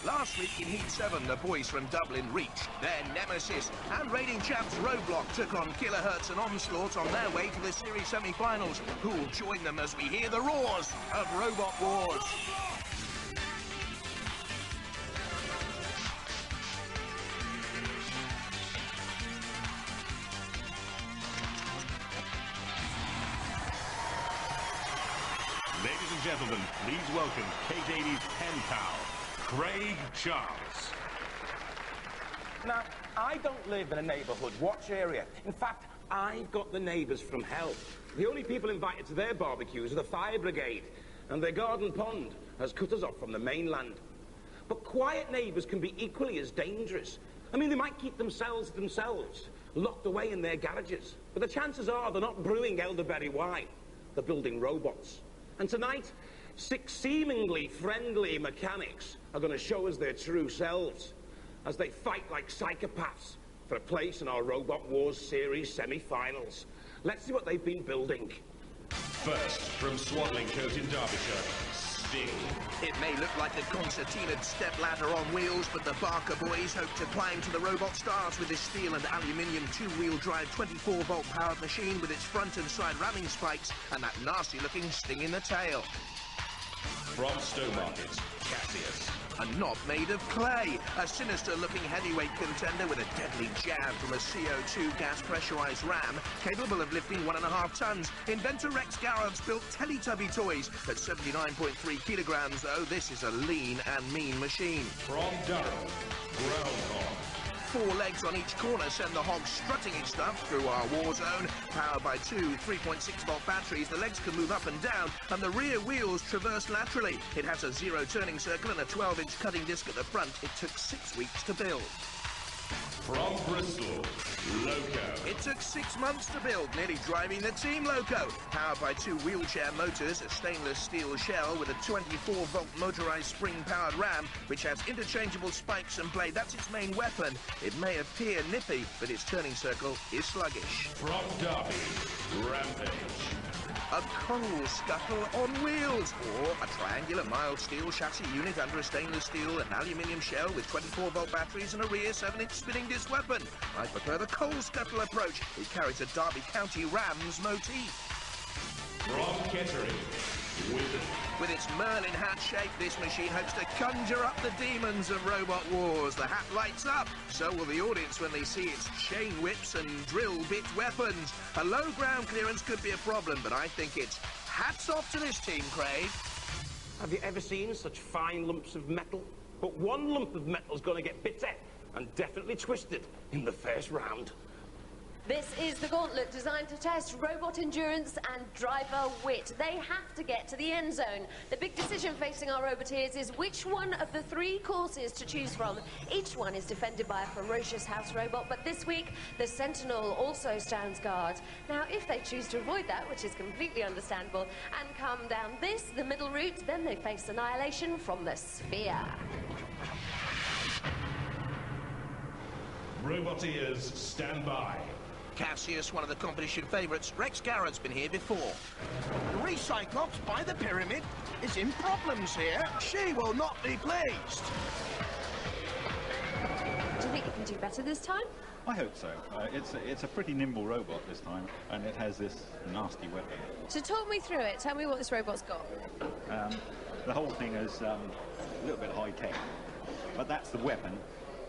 Last week in Heat 7, the boys from Dublin reached their nemesis, and reigning champs Roadblock took on Kilohertz and Onslaught on their way to the series semi-finals. Who'll join them as we hear the roars of Robot Wars? Ladies and gentlemen, please welcome KJD's pen pal, Craig Charles. Now, I don't live in a neighbourhood watch area. In fact, I've got the neighbours from hell. The only people invited to their barbecues are the fire brigade, and their garden pond has cut us off from the mainland. But quiet neighbours can be equally as dangerous. I mean, they might keep themselves to themselves, locked away in their garages. But the chances are they're not brewing elderberry wine. They're building robots. And tonight, 6 seemingly friendly mechanics are going to show us their true selves as they fight like psychopaths for a place in our Robot Wars series semi-finals. Let's see what they've been building. First, from Swaddling Coat in Derbyshire, Sting. It may look like a concertinaed stepladder on wheels, but the Barker boys hope to climb to the robot stars with this steel and aluminium 2-wheel drive 24-volt powered machine with its front and side ramming spikes and that nasty-looking sting in the tail. From Stowmarket, Cassius. A knob made of clay, a sinister-looking heavyweight contender with a deadly jab from a CO2 gas-pressurized ram capable of lifting 1.5 tons. Inventor Rex Garrett's built Teletubby toys. At 79.3 kilograms, though, this is a lean and mean machine. From Durham, Groundhog. 4 legs on each corner send the hog strutting its stuff through our war zone. Powered by 2 3.6-volt batteries, the legs can move up and down, and the rear wheels traverse laterally. It has a 0 turning circle and a 12-inch cutting disc at the front. It took 6 weeks to build. From Bristol, Loco. It took 6 months to build, nearly driving the team loco. Powered by 2 wheelchair motors, a stainless steel shell with a 24-volt motorized spring-powered ram, which has interchangeable spikes and blade. That's its main weapon. It may appear nippy, but its turning circle is sluggish. From Derby, Rampage. A coal scuttle on wheels, or a triangular mild steel chassis unit under a stainless steel and aluminium shell with 24-volt batteries and a rear 7-inch spinning disc weapon. I prefer the coal scuttle approach. It carries a Derby County Rams motif. From Kettering, Wigan. With its Merlin hat shape, this machine hopes to conjure up the demons of Robot Wars. The hat lights up, so will the audience when they see its chain whips and drill bit weapons. A low ground clearance could be a problem, but I think it's hats off to this team, Craig. Have you ever seen such fine lumps of metal? But one lump of metal's going to get bitter and definitely twisted in the first round. This is the gauntlet designed to test robot endurance and driver wit. They have to get to the end zone. The big decision facing our roboteers is which one of the 3 courses to choose from. Each one is defended by a ferocious house robot, but this week, the Sentinel also stands guard. Now, if they choose to avoid that, which is completely understandable, and come down this, the middle route, then they face annihilation from the Sphere. Roboteers, stand by. Cassius, one of the competition favourites. Rex Garrett's been here before. The Recyclops by the pyramid is in problems here. She will not be pleased. Do you think you can do better this time? I hope so. It's a pretty nimble robot this time, and it has this nasty weapon. So talk me through it. Tell me what this robot's got. The whole thing is a little bit high-tech, but that's the weapon.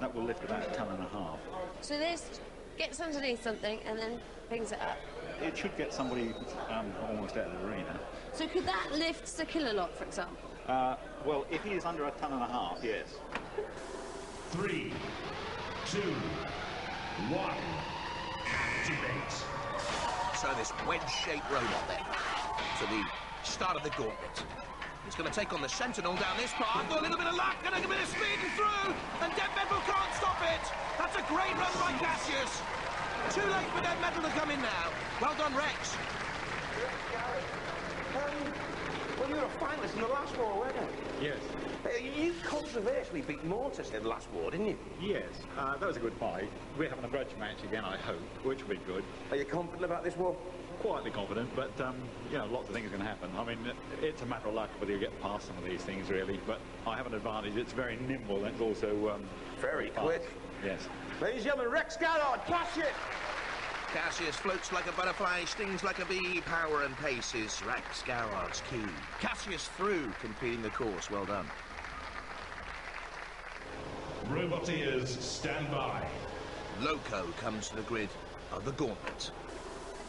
That will lift about 1.5 tons. So this gets underneath something and then pings it up. It should get somebody almost out of the arena. So could that lift a kilolot, for example? Well, if he is under 1.5 tons, yes. 3, 2, 1, activate. So this wedge-shaped robot then, to the start of the gauntlet. It's going to take on the Sentinel down this path. A little bit of luck and a bit of speeding through, and Dead Metal can't stop it. That's a great run by Cassius. Too late for Dead Metal to come in now. Well done, Rex. Well, you were a finalist in the last war, weren't you? Yes. You controversially beat Mortis in the last war, didn't you? Yes, that was a good fight. We're having a grudge match again, I hope, which will be good. Are you confident about this war? quietly confident, but you know, lots of things can happen. I mean, it's a matter of luck whether you get past some of these things, really. But I have an advantage. It's very nimble, and it's also very quick. Yes. Ladies and gentlemen, Rex Garrard, Cassius! Cassius floats like a butterfly, stings like a bee. Power and pace is Rex Garrard's key. Cassius through, completing the course. Well done. Roboteers, stand by. Loco comes to the grid of the gauntlet.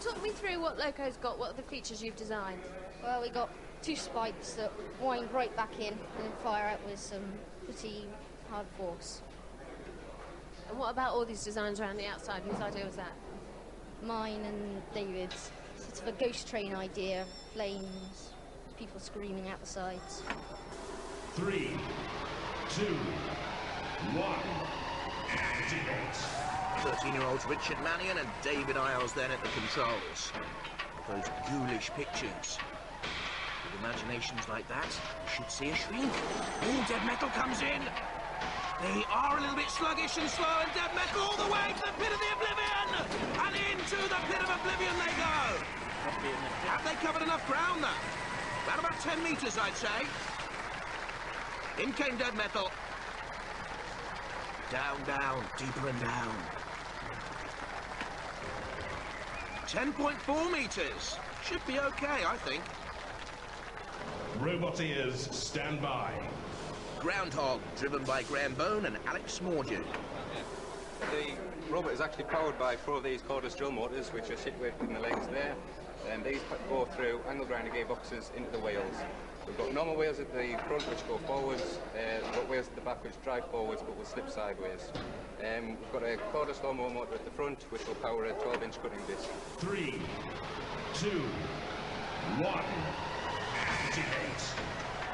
Talk me through what Loco's got, what are the features you've designed? Well, we got 2 spikes that wind right back in and then fire out with some pretty hard force. And what about all these designs around the outside? Whose idea was that? Mine and David's. Sort of a ghost train idea, flames, people screaming out the sides. 3, 2, 1. Activate. 13-year-olds Richard Mannion and David Isles then at the controls. Those ghoulish pictures. With imaginations like that, you should see a shrink. Ooh, Dead Metal comes in. They are a little bit sluggish and slow, and Dead Metal all the way to the pit of the Oblivion! And into the pit of Oblivion they go! Have they covered enough ground, though? Around about 10 metres, I'd say. In came Dead Metal. Down, down, deeper and down. 10.4 metres. Should be okay, I think. Roboteers, stand by. Groundhog, driven by Graham Bone and Alex Mordew. The robot is actually powered by 4 of these cordless drill motors, which are situated in the legs there. And these go through angle grinder gearboxes into the wheels. We've got normal wheels at the front which go forwards, we've got wheels at the back which drive forwards but will slip sideways. We've got a cordless lawnmower motor at the front which will power a 12-inch cutting disc. 3, 2, 1. Activate.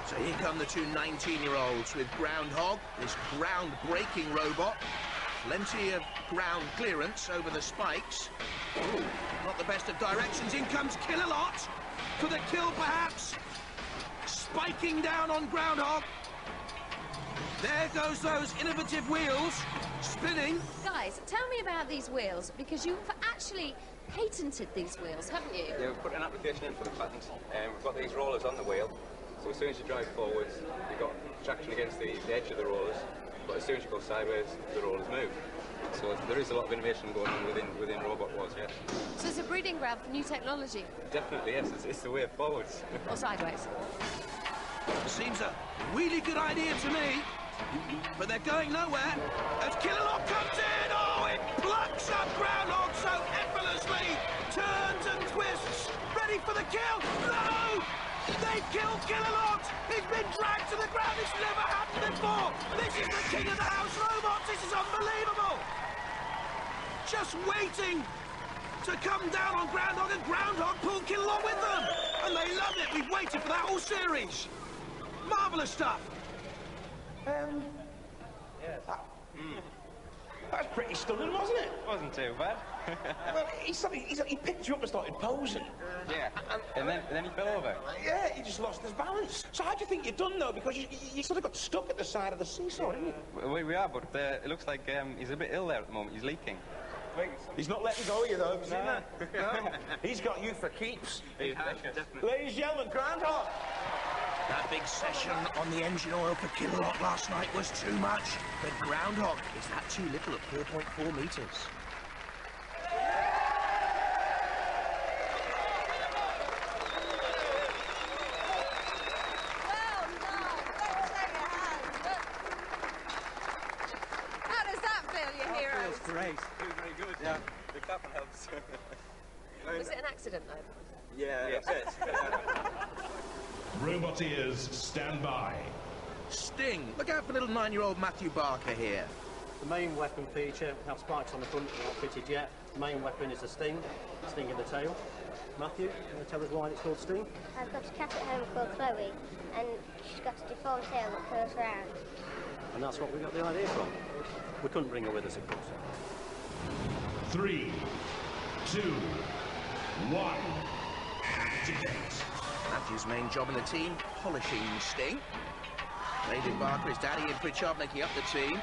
So here come the 2 19-year-olds with Groundhog, this ground-breaking robot. Plenty of ground clearance over the spikes. Ooh, not the best of directions. In comes Kill-A-Lot for the kill, perhaps. Spiking down on Groundhog. There goes those innovative wheels, spinning. Guys, tell me about these wheels, because you've actually patented these wheels, haven't you? Yeah, we've put an application in for the patent. We've got these rollers on the wheel, so as soon as you drive forwards, you've got traction against the edge of the rollers, but as soon as you go sideways, the rollers move. So there is a lot of innovation going on within robot wars, yes. So it's a breeding ground for new technology? Definitely, yes. It's the way forwards. Or sideways? Seems a really good idea to me, but they're going nowhere. As Kill-A-Lot comes in, oh, it plucks up Groundhog so effortlessly, turns and twists, ready for the kill. No! They've killed Kill-A-Lot! He's been dragged to the ground. This never happened before. This is the king of the house robots. This is unbelievable. Just waiting to come down on Groundhog, and Groundhog pulled Kill-A-Lot with them. And they love it. We've waited for that all series. Marvellous stuff. That's pretty stunning, wasn't it? Wasn't too bad. Well, he picked you up and started posing. Yeah, and then he fell over. Yeah, he just lost his balance. So how do you think you're done, though? Because you sort of got stuck at the side of the seesaw, didn't you? We are, but it looks like he's a bit ill there at the moment. He's leaking. He's not letting go of you, though. Have you seen that? No. He's got you for keeps. He has, definitely. Ladies and gentlemen, Groundhog. That big session on the engine oil for Kill-A-Lot last night was too much. But Groundhog, is that too little at 4.4 metres? Well done. Let's shake your hands. How does that feel, you heroes? Feels great. Feels very good. Yeah, the clapping helps. Was it an accident, though? Yeah, yes. Roboteers, stand by. Sting. Look out for little 9-year-old Matthew Barker here. The main weapon feature, we have spikes on the front, not fitted yet. The main weapon is a sting in the tail. Matthew, can you tell us why it's called Sting? I've got a cat at home called Chloe, and she's got a deformed tail that curls round. And that's what we got the idea from. We couldn't bring her with us, of course. 3, 2, 1. Activate. Matthew's main job in the team, polishing Sting. David Barker, his daddy, and Pritchard making up the team.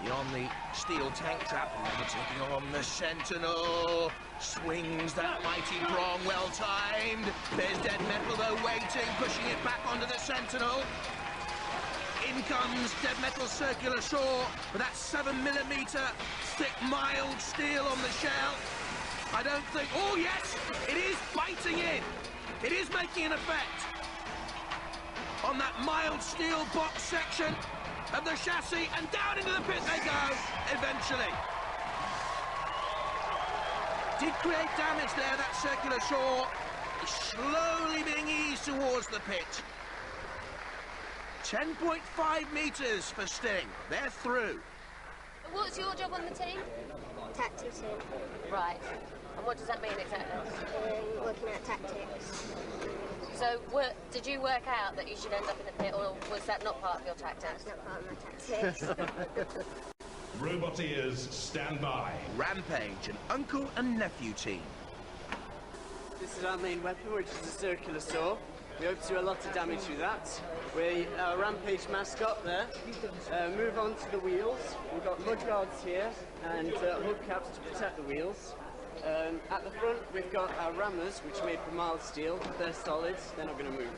Beyond the steel tank trap, and then taking on the Sentinel. Swings that mighty prong, well timed. There's Dead Metal though waiting, pushing it back onto the Sentinel. In comes Dead Metal's circular saw with that 7mm thick mild steel on the shell. I don't think, oh yes, it is biting in. It is making an effect on that mild steel box section of the chassis, and down into the pit they go, eventually. Did create damage there, that circular saw. Is slowly being eased towards the pit. 10.5 metres for Sting. They're through. What's your job on the team? Tactician. Right. And what does that mean exactly? Working out tactics. So, did you work out that you should end up in the pit, or was that not part of your tactics? That's not part of my tactics. Robot ears, stand by. Rampage, an uncle and nephew team. This is our main weapon, which is the circular saw. We hope to do a lot of damage with that. Our Rampage mascot there. Move on to the wheels. We've got mudguards here and hubcaps to protect the wheels. At the front, we've got our rammers, which are made from mild steel. They're solid, they're not going to move.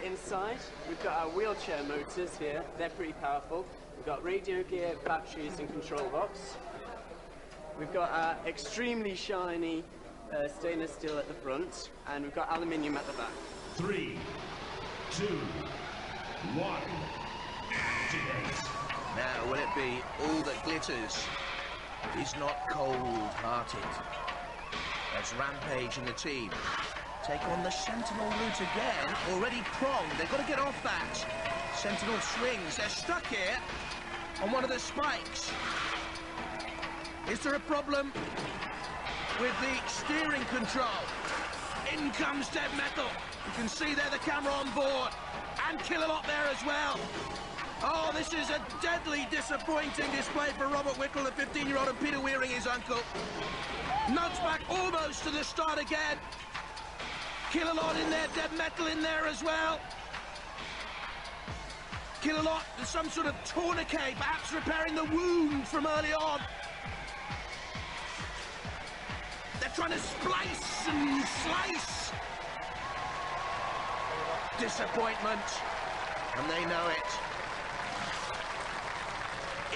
Inside, we've got our wheelchair motors here. They're pretty powerful. We've got radio gear, batteries, and control box. We've got our extremely shiny stainless steel at the front, and we've got aluminium at the back. 3, 2, 1. Activate. Now, will it be all that glitters is not cold-hearted? As Rampage and the team take on the Sentinel route again, already pronged. They've got to get off that. Sentinel swings. They're stuck here on one of the spikes. Is there a problem with the steering control? In comes Dead Metal. You can see there the camera on board. And Kill-A-Lot there as well. Oh, this is a deadly disappointing display for Robert Whittle, the 15-year-old, and Peter Wearing, his uncle. Nudged back almost to the start again. Kill-A-Lot in there, Dead Metal in there as well. Kill-A-Lot with some sort of tourniquet, perhaps repairing the wound from early on. They're trying to splice and slice. Disappointment, and they know it.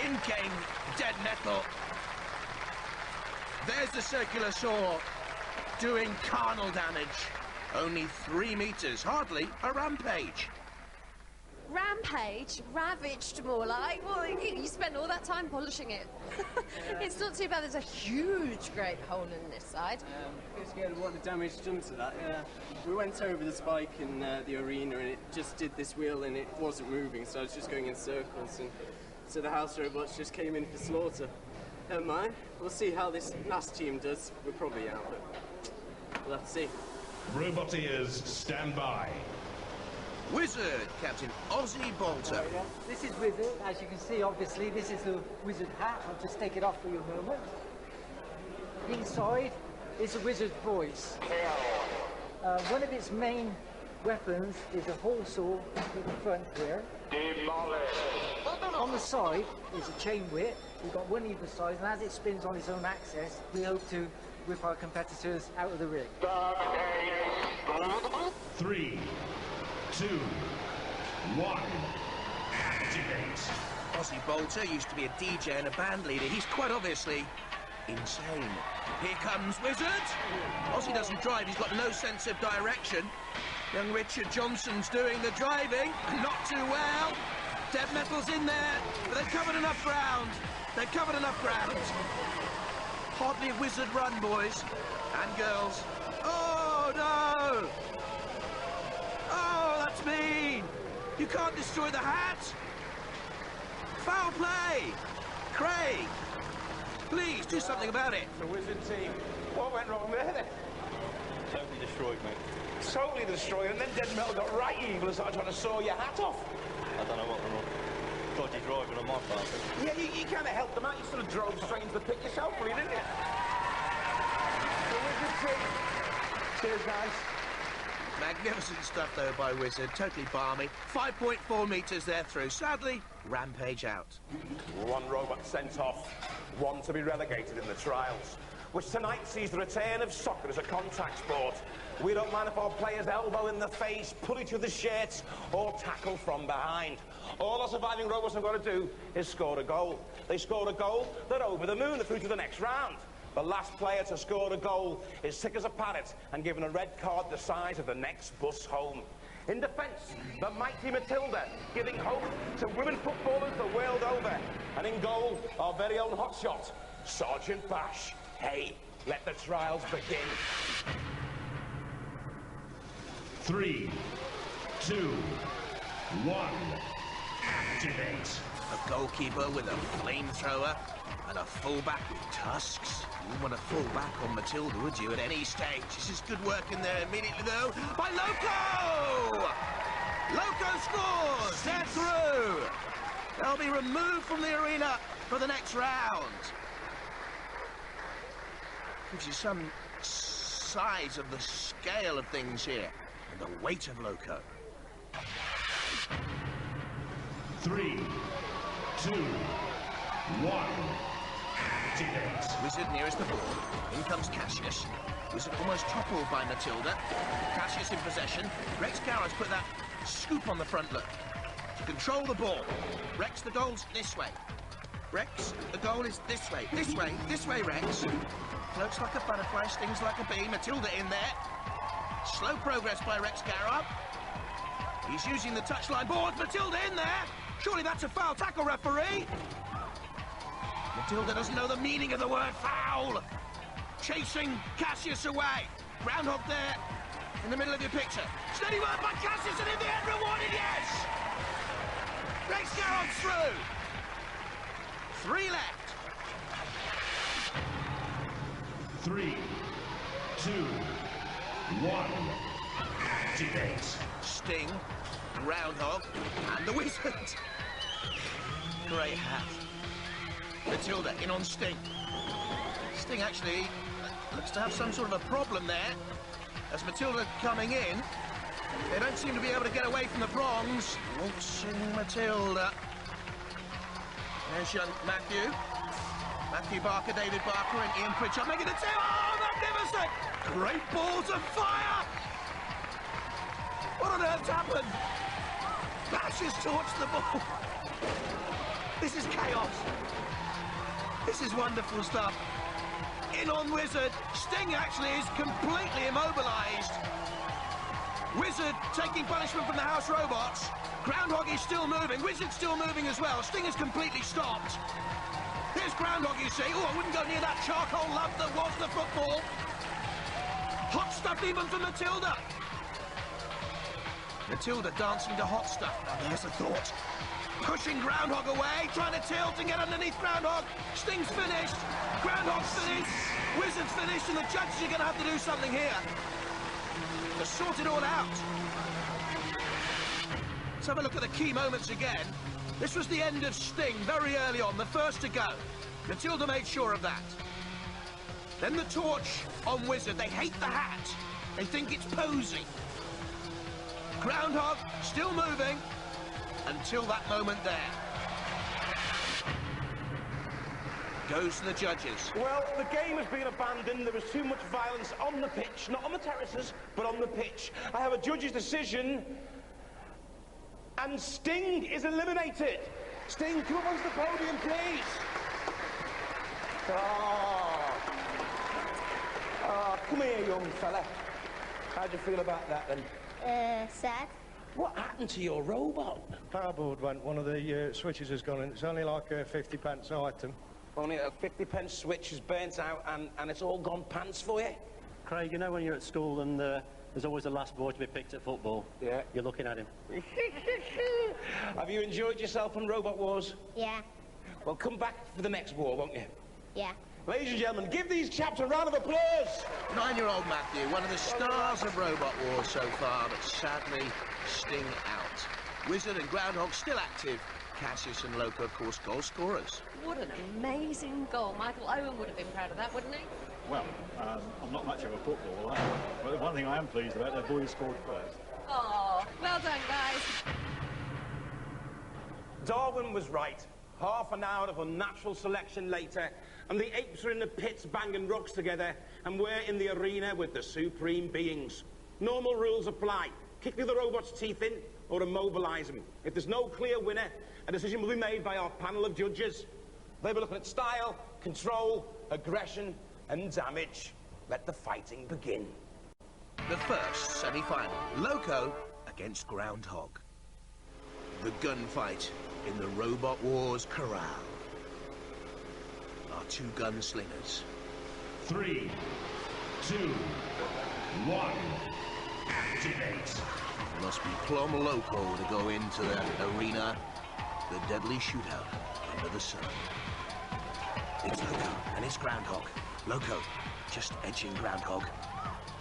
In came Dead Metal. There's the circular saw doing carnal damage. Only 3 meters, hardly a Rampage. Rampage? Ravaged, more like. Well, you spent all that time polishing it. It's not too bad. There's a huge grape hole in this side. Pretty scared of what the damage done to that, yeah. We went over the spike in the arena and it just did this wheel and it wasn't moving, so I was just going in circles, and so the house robots just came in for slaughter. Don't mind. We'll see how this last team does. We're probably out, but we'll have to see. Robot ears, stand by. Wizard, Captain Ozzy Bolter. This is Wizard. As you can see, obviously, this is the Wizard hat. I'll just take it off for you a moment. Inside is a Wizard's voice. One of its main weapons is a hole saw at the front here. On the side is a chain whip. We've got one either side, and as it spins on its own axis, we hope to whip our competitors out of the ring. 3, 2, 1. Activate. Ozzy Bolter used to be a DJ and a band leader. He's quite obviously insane. Here comes Wizard. Ozzy doesn't drive. He's got no sense of direction. Young Richard Johnson's doing the driving. Not too well. Dead Metal's in there, but they've covered enough ground. They've covered enough ground. Hardly a Wizard run, boys and girls. Oh, no! Oh, that's mean! You can't destroy the hat! Foul play! Craig, please do something about it. The Wizard team. What went wrong there then? Totally destroyed, mate. Totally destroyed, and then Dead Metal got right evil and started trying to saw your hat off. I don't know what went wrong. Dodgy driving on my part. Yeah, you kind of helped them out. You sort of drove straight into the pit yourself, really, didn't you? The Wizard team. Cheers, guys. Magnificent stuff, though, by Wizard. Totally balmy. 5.4 metres there through. Sadly, Rampage out. One robot sent off, one to be relegated in the trials, which tonight sees the return of soccer as a contact sport. We don't mind if our players elbow in the face, pull each other's shirts, or tackle from behind. All our surviving robots have got to do is score a goal. They score a goal, they're over the moon, they're through to the next round. The last player to score a goal is sick as a parrot and given a red card the size of the next bus home. In defence, the mighty Matilda, giving hope to women footballers the world over. And in goal, our very own hotshot, Sergeant Bash. Hey, let the trials begin. 3, 2, 1, activate. A goalkeeper with a flamethrower and a fullback with tusks. You wouldn't want a fullback on Matilda, would you, at any stage? This is good work in there immediately, though, by Loco! Loco scores! They're through! They'll be removed from the arena for the next round. Gives you some size of the scale of things here and the weight of Loco. 3, 2, 1, activate. Wizard nearest the ball. In comes Cassius. Wizard almost toppled by Matilda. Cassius in possession. Rex Garrett's put that scoop on the front look to control the ball. Rex, the goal's this way. Rex, the goal is this way. This way, this way, Rex. Floats like a butterfly, stings like a bee. Matilda in there. Slow progress by Rex Garrett. He's using the touchline board. Matilda in there. Surely that's a foul tackle, referee. Matilda doesn't know the meaning of the word foul. Chasing Cassius away. Groundhog there in the middle of your picture. Steady work by Cassius, and in the end rewarded, yes! Rex Garrett's through. 3 left. 3, 2, 1, activate. Sting, Groundhog, and the Wizard. Great hat. Matilda in on Sting. Sting actually looks to have some sort of a problem there. As Matilda coming in, they don't seem to be able to get away from the prongs. Waltzing Matilda. There's young Matthew. Matthew Barker, David Barker, and Ian Pritchard making the 2. Oh, magnificent! Great balls of fire! What on earth's happened? Bash has torched the ball. This is chaos. This is wonderful stuff. In on Wizard. Sting actually is completely immobilised. Wizard taking punishment from the house robots. Groundhog is still moving. Wizard's still moving as well. Sting is completely stopped. Here's Groundhog, you see. Oh, I wouldn't go near that charcoal lump that was the football. Hot stuff even for Matilda. Matilda dancing to hot stuff. Oh, there's the thought. Pushing Groundhog away, trying to tilt and get underneath Groundhog. Sting's finished. Groundhog's finished. Wizard's finished, and the judges are going to have to do something here to sort it all out. Let's have a look at the key moments again. This was the end of Sting very early on, the first to go. Matilda made sure of that. Then the torch on Wizard. They hate the hat. They think it's posing. Groundhog still moving until that moment there. Goes to the judges. Well, the game has been abandoned. There was too much violence on the pitch, not on the terraces, but on the pitch. I have a judge's decision, and Sting is eliminated. Sting, come up onto the podium, please. Oh, come here, young fella. How'd you feel about that, then? Sad. What happened to your robot? Power board went. One of the switches has gone in. It's only like a 50p item. Only a 50p switch is burnt out and it's all gone pants for you? Craig, you know when you're at school and there's always the last boy to be picked at football? Yeah. You're looking at him. Have you enjoyed yourself on Robot Wars? Yeah. Well, come back for the next war, won't you? Yeah. Ladies and gentlemen, give these chaps a round of applause! 9-year-old Matthew, one of the stars of Robot Wars so far, but sadly, Sting out. Wizard and Groundhog still active. Cassius and Loco, of course, goal scorers. What an amazing goal. Michael Owen would have been proud of that, wouldn't he? Well, I'm not much of a footballer, but the one thing I am pleased about, the boys scored first. Oh, well done, guys. Darwin was right. Half an hour of unnatural selection later, and the apes are in the pits banging rocks together, and we're in the arena with the supreme beings. Normal rules apply. Kick the robot's teeth in, or immobilise them. If there's no clear winner, a decision will be made by our panel of judges. They'll be looking at style, control, aggression, and damage. Let the fighting begin. The first semi-final, Loco against Groundhog. The gunfight in the Robot Wars corral. Our two gunslingers. 3, 2, 1, activate. Must be plumb loco to go into the arena. The deadly shootout under the sun. It's Loco and it's Groundhog. Loco just edging Groundhog.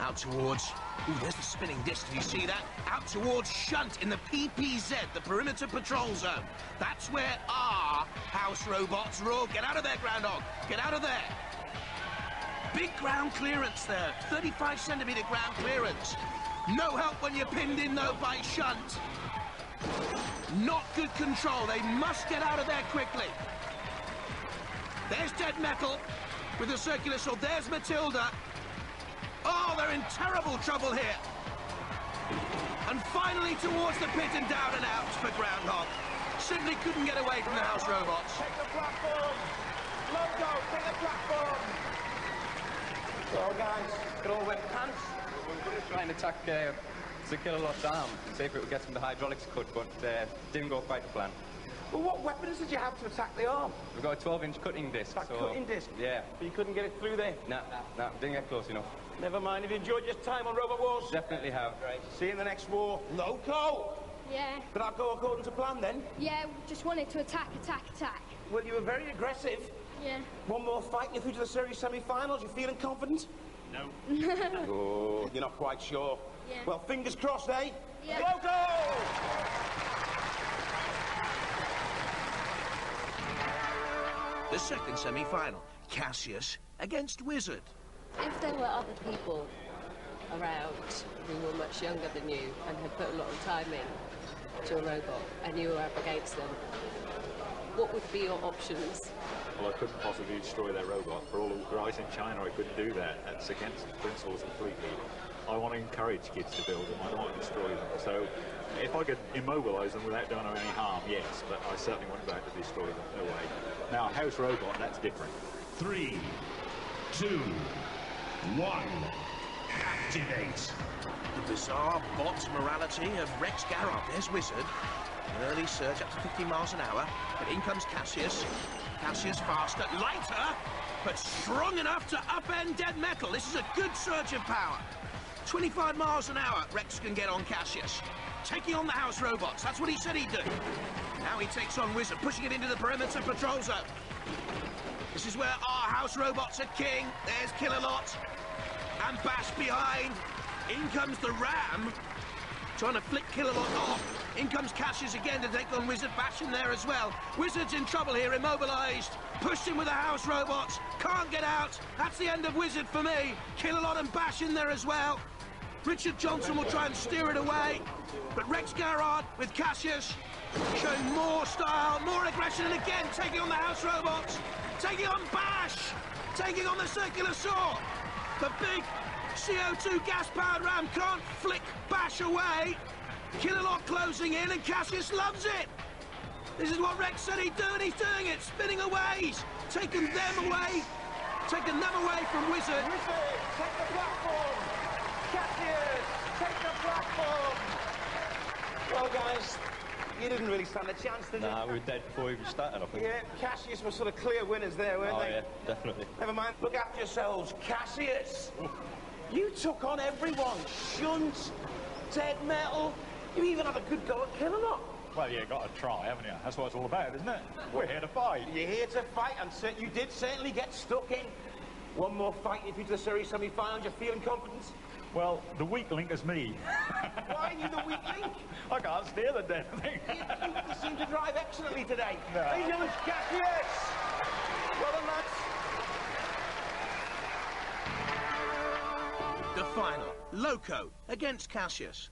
Out towards... Ooh, there's the spinning disc. Did you see that? Out towards Shunt in the PPZ, the Perimeter Patrol Zone. That's where our house robots roar. Get out of there, Groundhog. Get out of there. Big ground clearance there. 35 centimetre ground clearance. No help when you're pinned in, though, by Shunt. Not good control. They must get out of there quickly. There's Dead Metal with the circular sword. There's Matilda. Oh, they're in terrible trouble here. And finally towards the pit and down and out for Groundhog. Simply couldn't get away from the house robots. Take the platform. Loco, take the platform. So, guys, get all wet pants. We're going to try and attack the Kilolot's arm and see if it would get some of the hydraulics cut, but didn't go quite to plan. Well, what weapons did you have to attack the arm? We've got a 12-inch cutting disc. That cutting disc? Yeah. But you couldn't get it through there? No, didn't get close enough. Never mind. Have you enjoyed your time on Robot Wars? Definitely have. Right. See you in the next war. Loco! Yeah. Did that go according to plan then? Yeah, just wanted to attack. Well, you were very aggressive. Yeah. One more fight and you're through to the series semi-finals. You feeling confident? No. Oh, you're not quite sure. Yeah. Well, fingers crossed, eh? Yeah. Loco! The second semi-final, Cassius against Wizard. If there were other people around who were much younger than you and had put a lot of time in to a robot and you were up against them, what would be your options? Well, I couldn't possibly destroy their robot. For all the guys in China, I couldn't do that. That's against the principles completely. I want to encourage kids to build them. I don't want to destroy them. So if I could immobilise them without doing them any harm, yes, but I certainly wouldn't be able to destroy them. No way. Now, house robot, that's different. 3, 2, 1, activate. The bizarre bot morality of Rex Garrett. There's Wizard. An early surge up to 50 miles an hour. But in comes Cassius. Cassius faster, lighter, but strong enough to upend Dead Metal. This is a good surge of power. 25 miles an hour, Rex can get on Cassius. Taking on the house robots, that's what he said he'd do. Now he takes on Wizard, pushing it into the Perimeter Patrol Zone. This is where our house robots are king. There's Kilolot. And Bash behind. In comes the Ram, trying to flick Kilolot off. In comes Cassius again to take on Wizard. Bash in there as well. Wizard's in trouble here, immobilised. Pushed in with the house robots. Can't get out. That's the end of Wizard for me. Kilolot and Bash in there as well. Richard Johnson will try and steer it away. But Rex Garrard with Cassius showing more style, more aggression, and again taking on the house robots. Taking on Bash. Taking on the circular saw. The big CO2 gas-powered Ram can't flick Bash away. Kilolot closing in, and Cassius loves it. This is what Rex said he'd do, and he's doing it. Spinning away. He's taken them away. Taken them away from Wizard. Wizard, take the platform. Cassius, take the platform. Well, guys, you didn't really stand a chance, did you? Nah, we were dead before we even started, I think. Yeah, Cassius was sort of clear winners there, weren't they? Oh, yeah, definitely. Never mind, look after yourselves. Cassius, you took on everyone. Shunt, Dead Metal. You even had a good go at Kilolot. Well, you got to try, haven't you? That's what it's all about, isn't it? We're here to fight. You're here to fight, and you did certainly get stuck in. One more fight if you to the series semi-finals. You're feeling confident? Well, the weak link is me. Why are you the weak link? I can't steer the damn thing. You seem to drive excellently today. No. Ladies and gentlemen, Cassius! Well done, lads. The final, Loco against Cassius.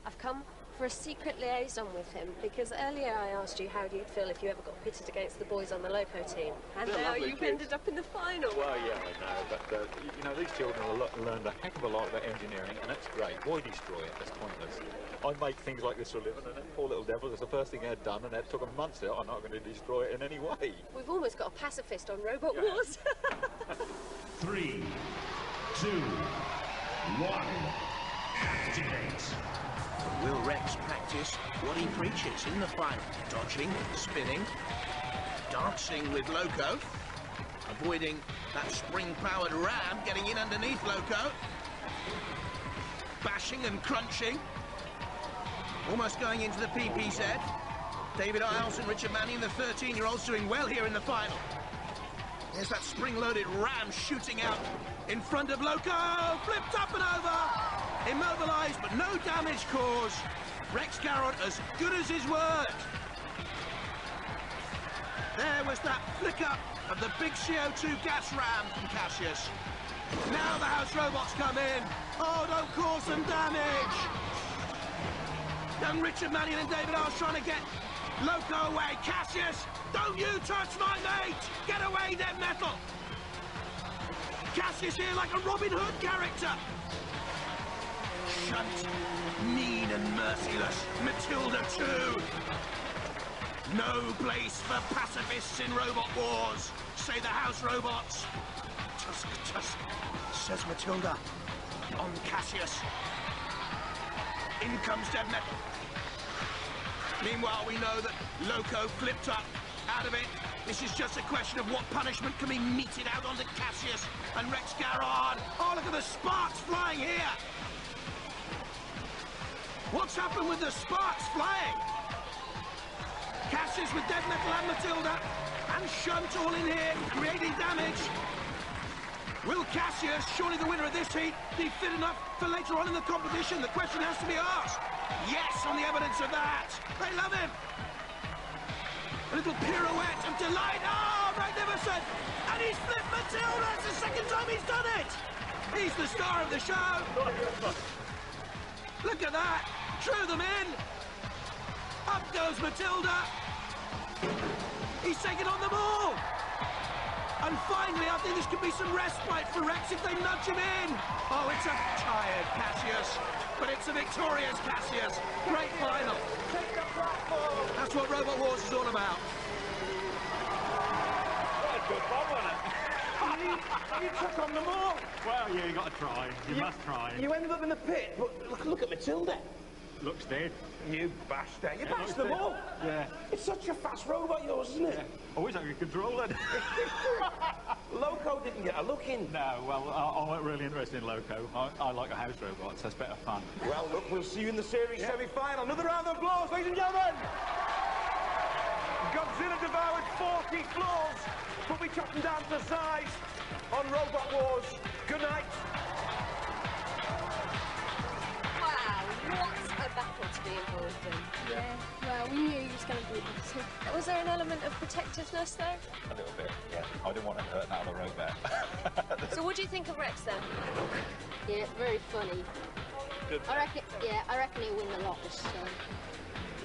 I've come for a secret liaison with him because earlier I asked you how do you feel if you ever got pitted against the boys on the Loco team, and They're now lovely you've kids. ended up in the final. Well, yeah, I know, but you know, these children have learned a heck of a lot about engineering, and that's great. Why destroy it? That's pointless. I make things like this for a living, and that poor little devil, it's the first thing I'd done, and it took them months out. I'm not going to destroy it in any way. We've almost got a pacifist on Robot Wars. 3, 2, 1. Activate. Will Rex practice what he preaches in the final? Dodging, spinning, dancing with Loco, avoiding that spring-powered ram getting in underneath Loco, bashing and crunching, almost going into the PPZ. David Isles and Richard Manning, the 13-year-olds, doing well here in the final. There's that spring-loaded ram shooting out in front of Loco, flipped up and over, immobilised but no damage caused. Rex Garrod as good as his word. There was that flick-up of the big CO2 gas ram from Cassius. Now the house robots come in. Oh, don't cause some damage. Young Richard Manning and David Isles trying to get Loco away. Cassius, don't you touch my mate! Get away, dead metal! Cassius here like a Robin Hood character. Shunt, mean and merciless. Matilda too. No place for pacifists in Robot Wars, say the house robots. Tusk, tusk, says Matilda. On Cassius. In comes dead metal. Meanwhile, we know that Loco flipped up out of it. This is just a question of what punishment can be meted out onto Cassius and Rex Garrod. Oh, look at the sparks flying here. What's happened with the sparks flying? Cassius with dead metal and Matilda and Shunt all in here, creating damage. Will Cassius, surely the winner of this heat, be fit enough for later on in the competition? The question has to be asked. Yes, on the evidence of that. They love him. A little pirouette of delight. Oh, magnificent. And he's flipped Matilda. It's the second time he's done it. He's the star of the show. Look at that. Drew them in. Up goes Matilda. He's taken on them all. And finally, I think this could be some respite for Rex if they nudge him in. Oh, it's a tired Cassius, but it's a victorious Cassius. Great final. Take the platform. That's what Robot Wars is all about. What a good one, wasn't it? You took on them all. Well, yeah, you got to try. You must try. You ended up in the pit, but look at Matilda. Looks dead. You bashed her. You bashed them all. Yeah. It's such a fast robot, yours, isn't it? Yeah. I wish I could control it. Loco didn't get a look in. No, well, I wasn't really interested in Loco. I like a house robot, so it's better fun. Well, look, we'll see you in the series semi-final. Another round of applause, ladies and gentlemen. Godzilla devoured 40 floors, but we chopped them down to size on Robot Wars. Good night. Wow, what a battle to be involved in. Yeah, well, we knew he was going to be this. Was there an element of protectiveness though? A little bit, yeah. I didn't want to hurt another robot. So what do you think of Rex then? Yeah, very funny. Good. I reckon he'll win the lot this time.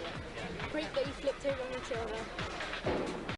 Yeah. Great that he flipped over on each other.